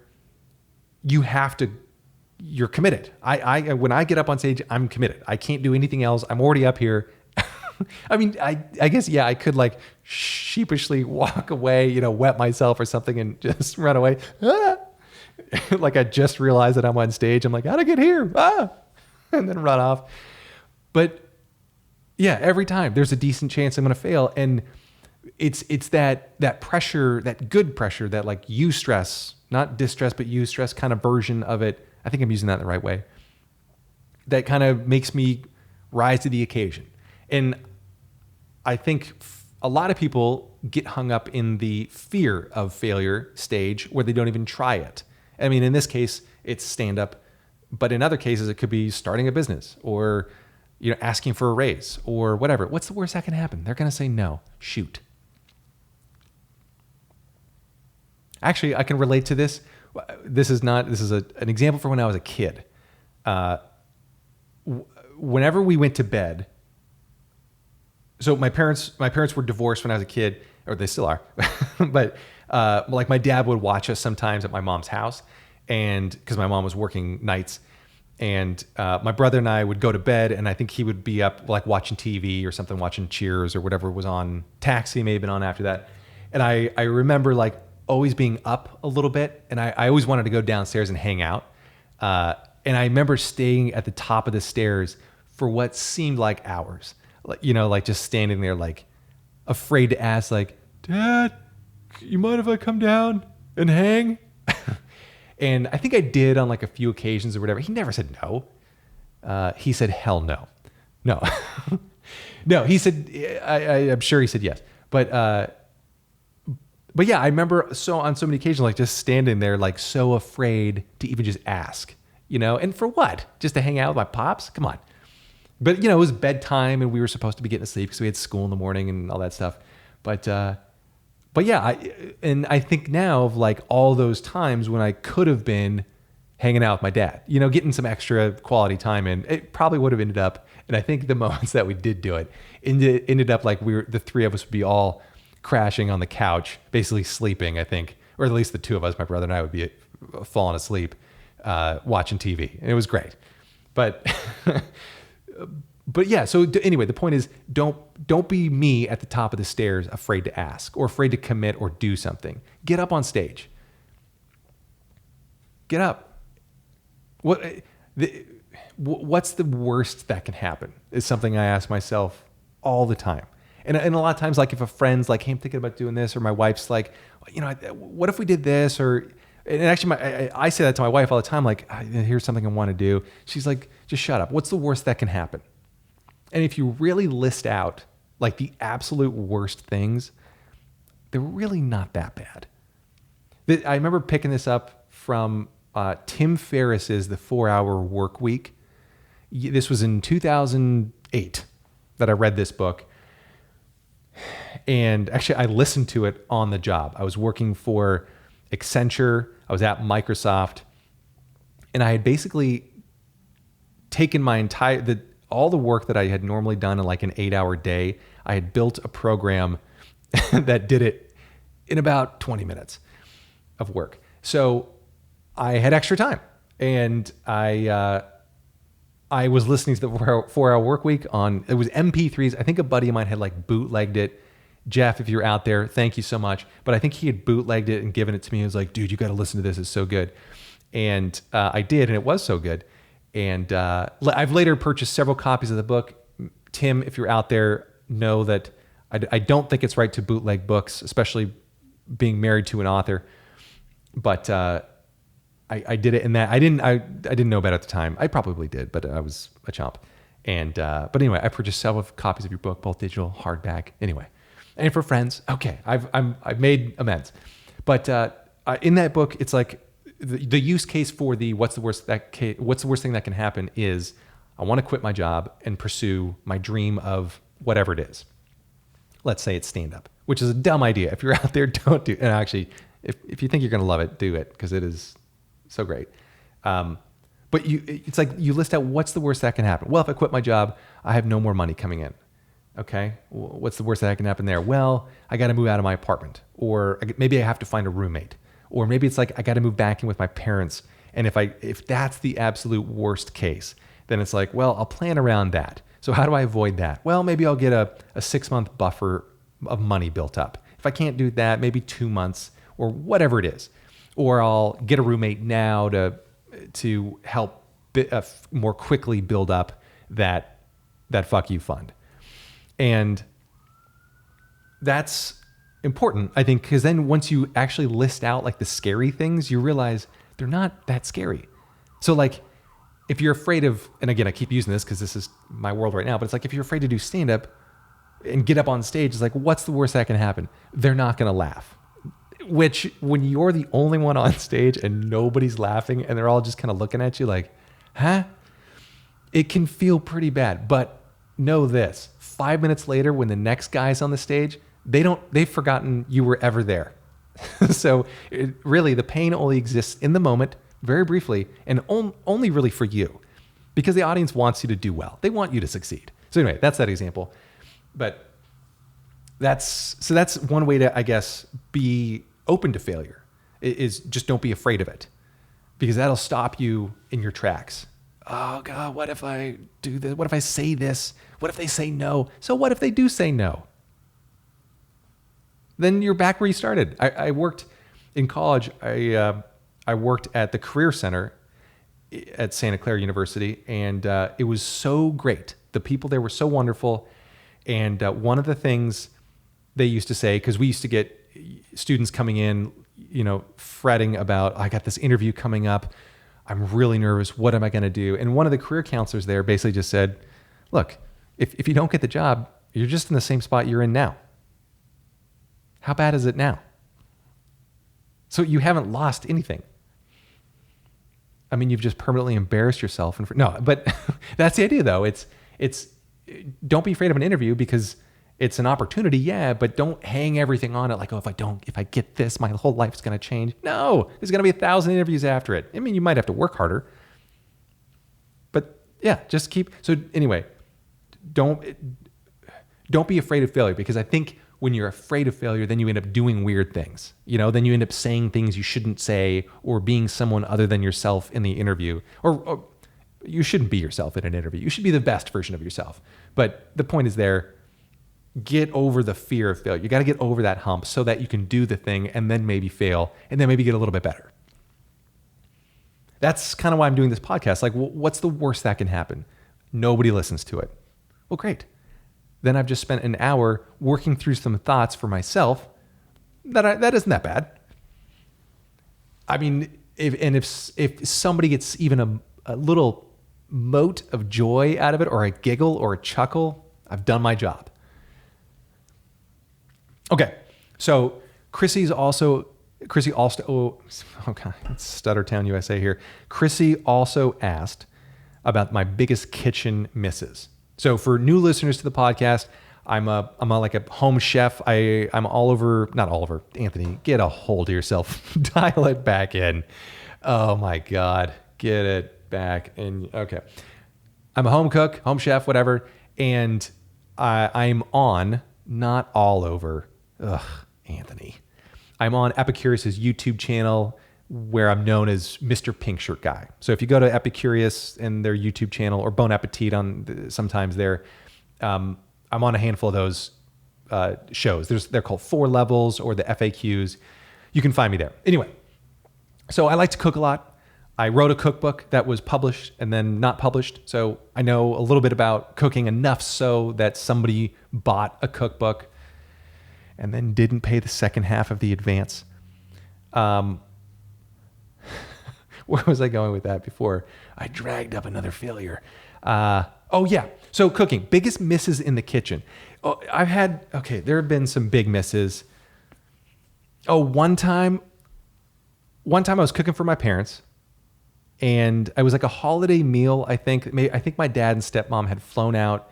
you're committed. When I get up on stage, I'm committed. I can't do anything else. I'm already up here. I mean, I guess, yeah, I could like sheepishly walk away, wet myself or something and just run away. Ah! Like I just realized that I'm on stage. I'm like, how'd I get here? Ah! And then run off. But yeah, every time there's a decent chance I'm going to fail. And it's that pressure, that good pressure, that like eustress, not distress, but eustress kind of version of it. I think I'm using that the right way. That kind of makes me rise to the occasion. And I think a lot of people get hung up in the fear of failure stage where they don't even try it. I mean, in this case, it's stand-up, but in other cases, it could be starting a business or asking for a raise or whatever. What's the worst that can happen? They're going to say no. Shoot. Actually, I can relate to this. This is an example for when I was a kid. Whenever we went to bed, so my parents were divorced when I was a kid, or they still are, but like my dad would watch us sometimes at my mom's house, and because my mom was working nights, and my brother and I would go to bed, and I think he would be up like watching TV or something, watching Cheers or whatever was on. Taxi may have been on after that, and I remember like always being up a little bit, and I always wanted to go downstairs and hang out, and I remember staying at the top of the stairs for what seemed like hours, like just standing there like afraid to ask, like, Dad, you mind if I come down and hang? And I think I did on like a few occasions or whatever. He never said no. He said, hell no. No. No, he said, I'm sure he said yes. But yeah, I remember on so many occasions, like just standing there, like so afraid to even just ask, and for what? Just to hang out with my pops? Come on. But it was bedtime and we were supposed to be getting to sleep because we had school in the morning and all that stuff. But But yeah, I think now of like all those times when I could have been hanging out with my dad, getting some extra quality time in. It probably would have ended up, and I think the moments that we did do it ended up like the three of us would be all crashing on the couch, basically sleeping, I think, or at least the two of us, my brother and I, would be falling asleep, watching TV, and it was great. But but yeah, so anyway, the point is, don't be me at the top of the stairs, afraid to ask or afraid to commit or do something. Get up on stage. Get up. What's the worst that can happen is something I ask myself all the time. And a lot of times, like if a friend's like, hey, I'm thinking about doing this, or my wife's like, what if we did this? And actually, I say that to my wife all the time, like, here's something I want to do. She's like, just shut up. What's the worst that can happen? And if you really list out like the absolute worst things, they're really not that bad. I remember picking this up from Tim Ferriss's The 4-Hour Work Week. This was in 2008 that I read this book. And actually, I listened to it on the job. I was working for Accenture. I was at Microsoft. And I had basically taken my all the work that I had normally done in like an 8-hour day. I had built a program that did it in about 20 minutes of work. So I had extra time, and I was listening to the 4-Hour Work Week it was MP3s. I think a buddy of mine had like bootlegged it. Jeff, if you're out there, thank you so much. But I think he had bootlegged it and given it to me. He was like, dude, you got to listen to this. It's so good. And I did, and it was so good. And I've later purchased several copies of the book. Tim, if you're out there, know that I don't think it's right to bootleg books, especially being married to an author. But I did it in that I didn't know about it at the time. I probably did, but I was a chump. And but anyway, I purchased several copies of your book, both digital, hardback. Anyway, and for friends, okay, I've made amends. But in that book, it's like the use case for what's the worst thing that can happen is I want to quit my job and pursue my dream of whatever it is. Let's say it's stand up, which is a dumb idea. If you're out there, don't do it. And actually, if you think you're going to love it, do it, because it is so great. But it's like you list out what's the worst that can happen. Well, if I quit my job, I have no more money coming in. Okay, what's the worst that can happen there? Well, I got to move out of my apartment, or maybe I have to find a roommate, or maybe it's like I got to move back in with my parents. And if that's the absolute worst case, then it's like, well, I'll plan around that. So how do I avoid that? Well, maybe I'll get a 6-month buffer of money built up. If I can't do that, maybe 2 months or whatever it is. Or I'll get a roommate now to help more quickly build up that fuck you fund. And that's important, I think, because then once you actually list out like the scary things, you realize they're not that scary. So like, if you're afraid of, and again, I keep using this because this is my world right now, but it's like if you're afraid to do stand-up and get up on stage, it's like, what's the worst that can happen? They're not going to laugh. Which, when you're the only one on stage and nobody's laughing and they're all just kind of looking at you like, huh? It can feel pretty bad. But know this, 5 minutes later, when the next guy's on the stage, they've forgotten you were ever there. So really, the pain only exists in the moment, very briefly, and only really for you, because the audience wants you to do well. They want you to succeed. So anyway, that's that example. But that's one way to, I guess, be open to failure, is just don't be afraid of it, because that'll stop you in your tracks. Oh God, what if I do this? What if I say this? What if they say no? So what if they do say no? Then you're back where you started. I worked in college. I worked at the Career Center at Santa Clara University, and it was so great. The people there were so wonderful. And one of the things they used to say, because we used to get students coming in, fretting about, I got this interview coming up. I'm really nervous. What am I going to do? And one of the career counselors there basically just said, look, if you don't get the job, you're just in the same spot you're in now. How bad is it now? So you haven't lost anything. I mean, you've just permanently embarrassed yourself. No, but that's the idea though. It's don't be afraid of an interview, because It's an opportunity, yeah, but don't hang everything on it like, oh, if I get this, my whole life's going to change. No, there's going to be 1,000 interviews after it. I mean, you might have to work harder, but yeah, just so anyway, don't be afraid of failure, because I think when you're afraid of failure, then you end up doing weird things. Then you end up saying things you shouldn't say, or being someone other than yourself in the interview, or you shouldn't be yourself in an interview. You should be the best version of yourself. But the point is get over the fear of failure. You got to get over that hump so that you can do the thing and then maybe fail and then maybe get a little bit better. That's kind of why I'm doing this podcast. Like, what's the worst that can happen? Nobody listens to it. Well, great. Then I've just spent an hour working through some thoughts for myself. That isn't that bad. I mean, if somebody gets even a little mote of joy out of it, or a giggle or a chuckle, I've done my job. Okay, so Chrissy also, oh God, it's Stuttertown, USA here. Chrissy also asked about my biggest kitchen misses. So for new listeners to the podcast, I'm like a home chef. I'm all over, not all over. Anthony, get a hold of yourself. Dial it back in. Oh my God, get it back in. Okay, I'm a home cook, home chef, whatever, and I'm on, not all over. Ugh, Anthony. I'm on Epicurious's YouTube channel, where I'm known as Mr. Pink Shirt Guy. So if you go to Epicurious and their YouTube channel, or Bon Appetit sometimes there, I'm on a handful of those shows. They're called 4 Levels, or the FAQs. You can find me there. Anyway, so I like to cook a lot. I wrote a cookbook that was published and then not published. So I know a little bit about cooking, enough so that somebody bought a cookbook and then didn't pay the second half of the advance. Where was I going with that before I dragged up another failure? Oh yeah. So cooking, biggest misses in the kitchen. Oh, there have been some big misses. Oh, one time I was cooking for my parents, and it was like a holiday meal. I think my dad and stepmom had flown out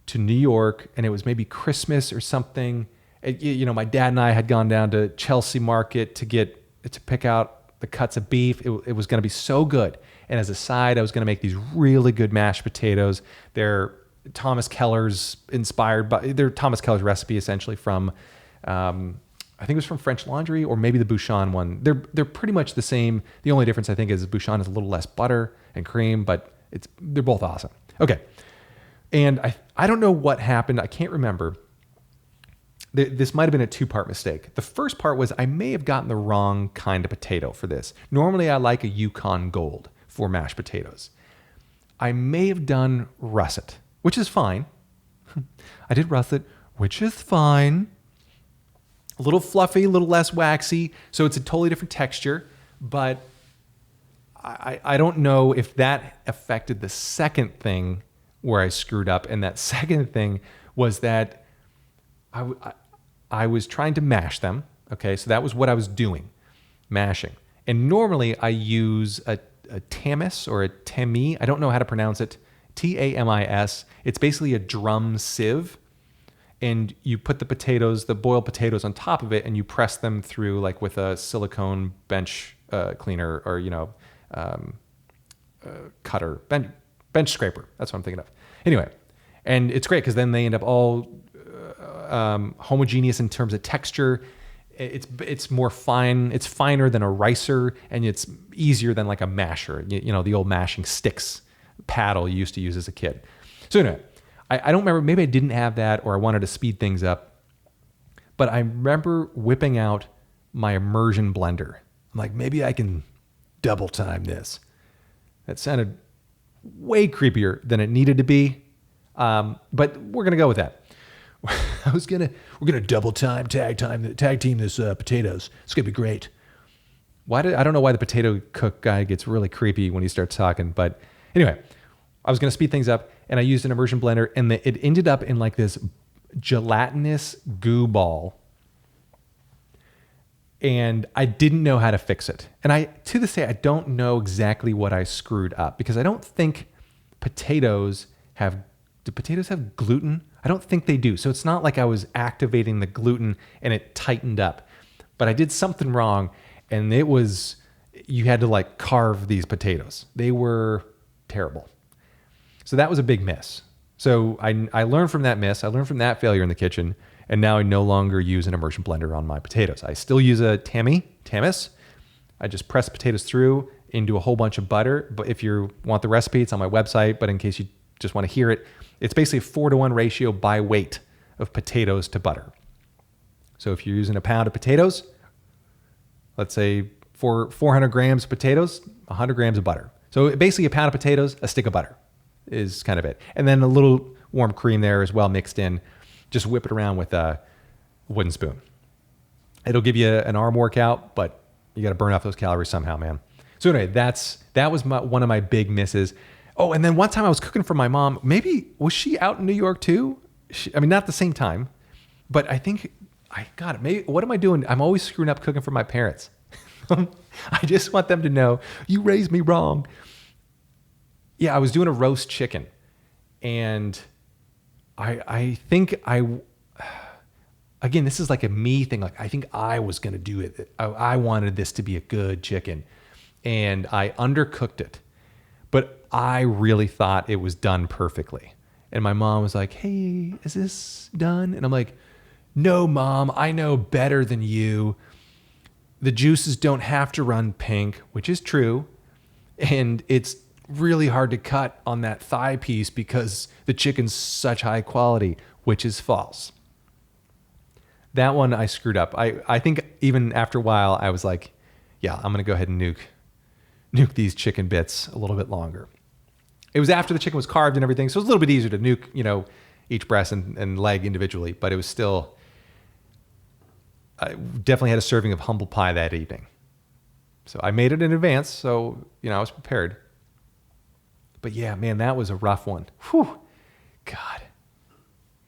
to New York, and it was maybe Christmas or something. My dad and I had gone down to Chelsea Market to pick out the cuts of beef. It was going to be so good. And as a side, I was going to make these really good mashed potatoes. They're Thomas Keller's recipe, essentially from, I think it was from French Laundry, or maybe the Bouchon one. They're pretty much the same. The only difference, I think, is Bouchon has a little less butter and cream, but they're both awesome. Okay. And I don't know what happened. I can't remember. This might have been a 2-part mistake. The first part was I may have gotten the wrong kind of potato for this. Normally, I like a Yukon Gold for mashed potatoes. I may have done russet, which is fine. I did russet, which is fine. A little fluffy, a little less waxy, so it's a totally different texture. But I don't know if that affected the second thing where I screwed up. And that second thing was that I was trying to mash them. Okay, so that was what I was doing, mashing. And normally I use a tamis or a temi. I don't know how to pronounce it. Tamis. It's basically a drum sieve. And you put the boiled potatoes on top of it, and you press them through like with a silicone bench cleaner, or cutter, bench scraper. That's what I'm thinking of. Anyway, and it's great because then they end up all homogeneous in terms of texture. It's more fine. It's finer than a ricer, and it's easier than like a masher. The old mashing sticks paddle you used to use as a kid. So anyway, I don't remember. Maybe I didn't have that, or I wanted to speed things up. But I remember whipping out my immersion blender. I'm like, maybe I can double time this. That sounded way creepier than it needed to be. But we're gonna go with that. We're gonna double time, tag team this potatoes. It's gonna be great. I don't know why the potato cook guy gets really creepy when he starts talking, but anyway, I was gonna speed things up, and I used an immersion blender, and it ended up in like this gelatinous goo ball, and I didn't know how to fix it. And to this day, I don't know exactly what I screwed up, because I don't think do potatoes have gluten? I don't think they do. So it's not like I was activating the gluten and it tightened up. But I did something wrong, and it was, you had to like carve these potatoes. They were terrible. So that was a big miss. So I learned from that miss. I learned from that failure in the kitchen, and now I no longer use an immersion blender on my potatoes. I still use a Tamis. I just press potatoes through into a whole bunch of butter. But if you want the recipe, it's on my website. But in case you just want to hear it, it's basically a 4-to-1 ratio by weight of potatoes to butter. So if you're using a pound of potatoes, let's say for 400 grams of potatoes, 100 grams of butter. So basically a pound of potatoes, a stick of butter is kind of it. And then a little warm cream there as well mixed in. Just whip it around with a wooden spoon. It'll give you an arm workout, but you got to burn off those calories somehow, man. So anyway, that was one of my big misses. Oh, and then one time I was cooking for my mom. Maybe, was she out in New York too? Not at the same time, but I think, maybe, what am I doing? I'm always screwing up cooking for my parents. I just want them to know, you raised me wrong. Yeah, I was doing a roast chicken, and I think again, this is like a me thing. Like, I think I was going to do it. I wanted this to be a good chicken, and I undercooked it, but I really thought it was done perfectly. And my mom was like, hey, is this done? And I'm like, no, Mom, I know better than you. The juices don't have to run pink, which is true. And it's really hard to cut on that thigh piece because the chicken's such high quality, which is false. That one I screwed up. I think even after a while, I was like, yeah, I'm going to go ahead and nuke these chicken bits a little bit longer. It was after the chicken was carved and everything, so it was a little bit easier to nuke, each breast and leg individually, but it was still, I definitely had a serving of humble pie that evening. So I made it in advance, so, I was prepared. But yeah, man, that was a rough one. Whew. God.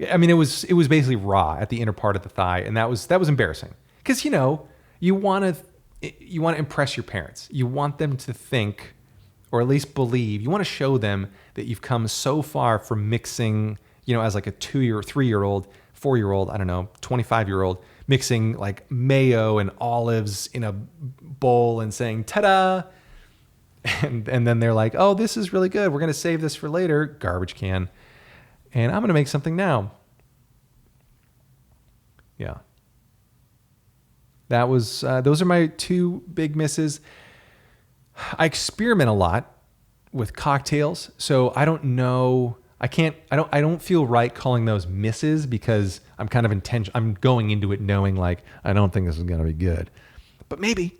I mean, it was basically raw at the inner part of the thigh, and that was embarrassing. Because, you want to impress your parents. You want them to think, or at least believe, you want to show them that you've come so far from mixing, as like a 2-year, 3-year-old, 4-year-old, I don't know, 25-year-old, mixing like mayo and olives in a bowl and saying, ta-da! And then they're like, oh, this is really good. We're going to save this for later. Garbage can. And I'm going to make something now. Yeah. That was, those are my 2 big misses. I experiment a lot with cocktails. So I don't know. I don't feel right calling those misses because I'm kind of I'm going into it knowing like, I don't think this is going to be good, but maybe.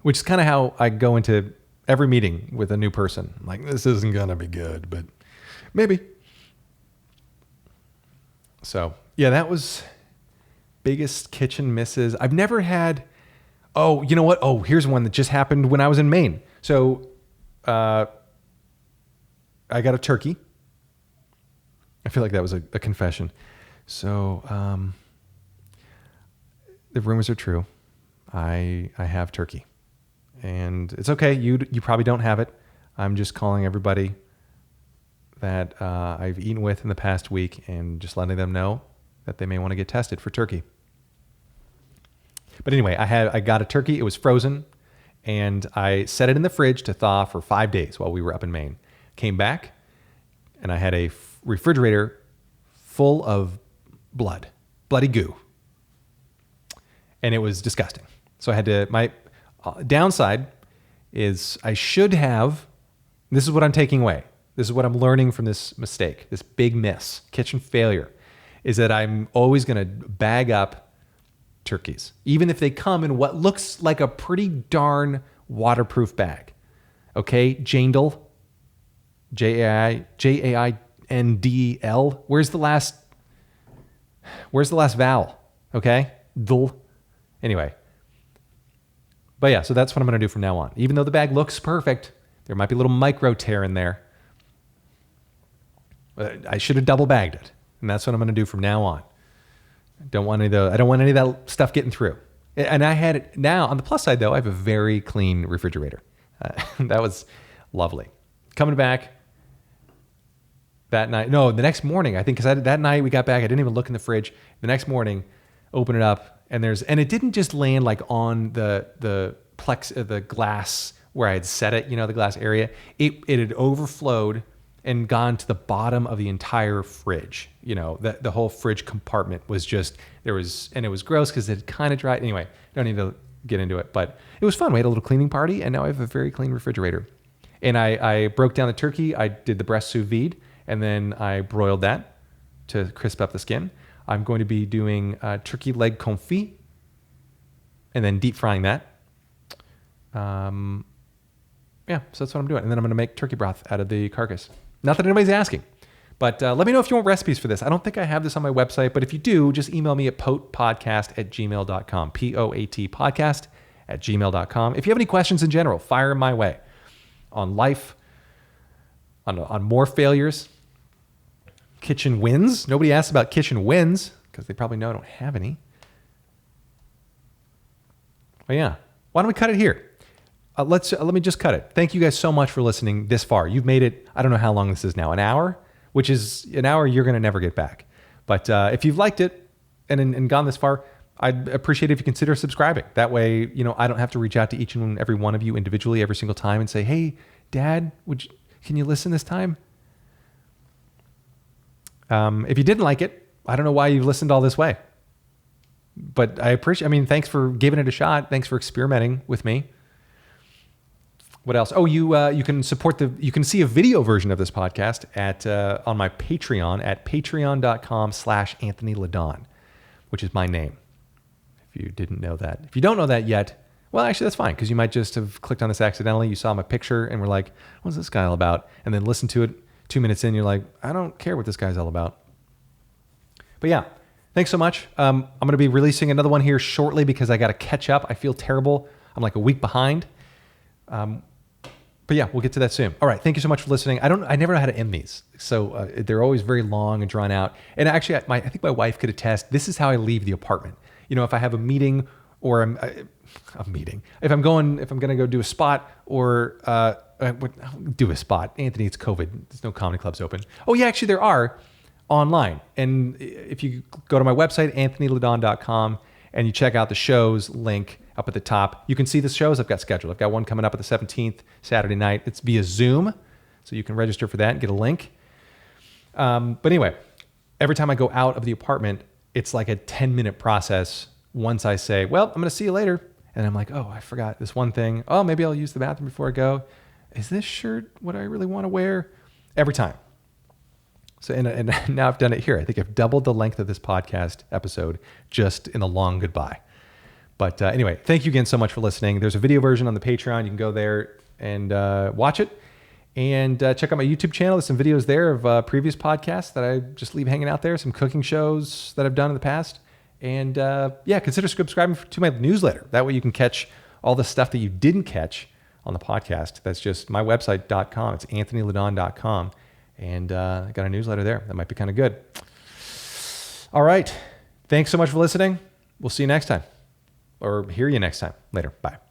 Which is kind of how I go into every meeting with a new person. I'm like, this isn't going to be good, but maybe. So yeah, that was biggest kitchen misses. I've never had, oh, you know what? Oh, here's one that just happened when I was in Maine. So I got a turkey. I feel like that was a confession. So the rumors are true. I have turkey. And it's okay. You probably don't have it. I'm just calling everybody that I've eaten with in the past week and just letting them know that they may want to get tested for turkey. But anyway, I got a turkey. It was frozen, and I set it in the fridge to thaw for 5 days while we were up in Maine. Came back, and I had a refrigerator full of bloody goo, and it was disgusting. So I had to. My downside is I should have. This is what I'm taking away. This is what I'm learning from this mistake, this big miss, kitchen failure, is that I'm always going to bag up turkeys, even if they come in what looks like a pretty darn waterproof bag. Okay, Jaindl, Jaindl. Where's the last vowel? Okay, dl. Anyway, but yeah, so that's what I'm going to do from now on. Even though the bag looks perfect, there might be a little micro tear in there. I should have double bagged it, and that's what I'm going to do from now on. I don't want any of that stuff getting through. And I had it now. On the plus side, though, I have a very clean refrigerator. That was lovely. Coming back, that night. No, the next morning, I think, because that night we got back, I didn't even look in the fridge. The next morning, open it up, and it didn't just land like on the glass where I had set it, the glass area. It had overflowed and gone to the bottom of the entire fridge. The whole fridge compartment was just, and it was gross because it had kind of dried. Anyway, don't need to get into it, but it was fun. We had a little cleaning party, and now I have a very clean refrigerator. And I broke down the turkey. I did the breast sous vide, and then I broiled that to crisp up the skin. I'm going to be doing turkey leg confit, and then deep frying that. Yeah, so that's what I'm doing. And then I'm going to make turkey broth out of the carcass. Not that anybody's asking, but let me know if you want recipes for this. I don't think I have this on my website, but if you do, just email me at poatpodcast@gmail.com, POAT podcast@gmail.com. If you have any questions in general, fire them my way on life, on more failures, kitchen wins. Nobody asks about kitchen wins because they probably know I don't have any. But yeah, why don't we cut it here? Let me just cut it. Thank you guys so much for listening this far. You've made it, I don't know how long this is now, an hour, which is an hour you're going to never get back. But if you've liked it and gone this far, I'd appreciate it if you consider subscribing. That way, I don't have to reach out to each and every one of you individually every single time and say, hey, Dad, can you listen this time? If you didn't like it, I don't know why you've listened all this way. But thanks for giving it a shot. Thanks for experimenting with me. What else? Oh, you can you can see a video version of this podcast on my Patreon at patreon.com/Anthony Ladon, which is my name. If you didn't know that. If you don't know that yet, well, actually that's fine, because you might just have clicked on this accidentally. You saw my picture and were like, what's this guy all about? And then listen to it 2 minutes in, you're like, I don't care what this guy's all about. But yeah, thanks so much. I'm going to be releasing another one here shortly because I got to catch up. I feel terrible. I'm like a week behind. But yeah, we'll get to that soon. All right. Thank you so much for listening. I never know how to end these. So they're always very long and drawn out. And actually, I think my wife could attest, this is how I leave the apartment. If I have a meeting or a meeting, if I'm going to go do a spot or do a spot. Anthony, it's COVID. There's no comedy clubs open. Oh yeah, actually there are online. And if you go to my website, anthonyladon.com, and you check out the shows link up at the top, you can see the shows I've got scheduled. I've got one coming up at the 17th, Saturday night. It's via Zoom, so you can register for that and get a link. But anyway, every time I go out of the apartment, it's like a 10-minute process once I say, well, I'm going to see you later. And I'm like, oh, I forgot this one thing. Oh, maybe I'll use the bathroom before I go. Is this shirt what I really want to wear? Every time. So, and now I've done it here. I think I've doubled the length of this podcast episode just in a long goodbye. But anyway, thank you again so much for listening. There's a video version on the Patreon. You can go there and watch it. And check out my YouTube channel. There's some videos there of previous podcasts that I just leave hanging out there. Some cooking shows that I've done in the past. And consider subscribing to my newsletter. That way you can catch all the stuff that you didn't catch on the podcast. That's just my website.com. It's anthonyladon.com. And I got a newsletter there. That might be kind of good. All right. Thanks so much for listening. We'll see you next time. Or hear you next time. Later. Bye.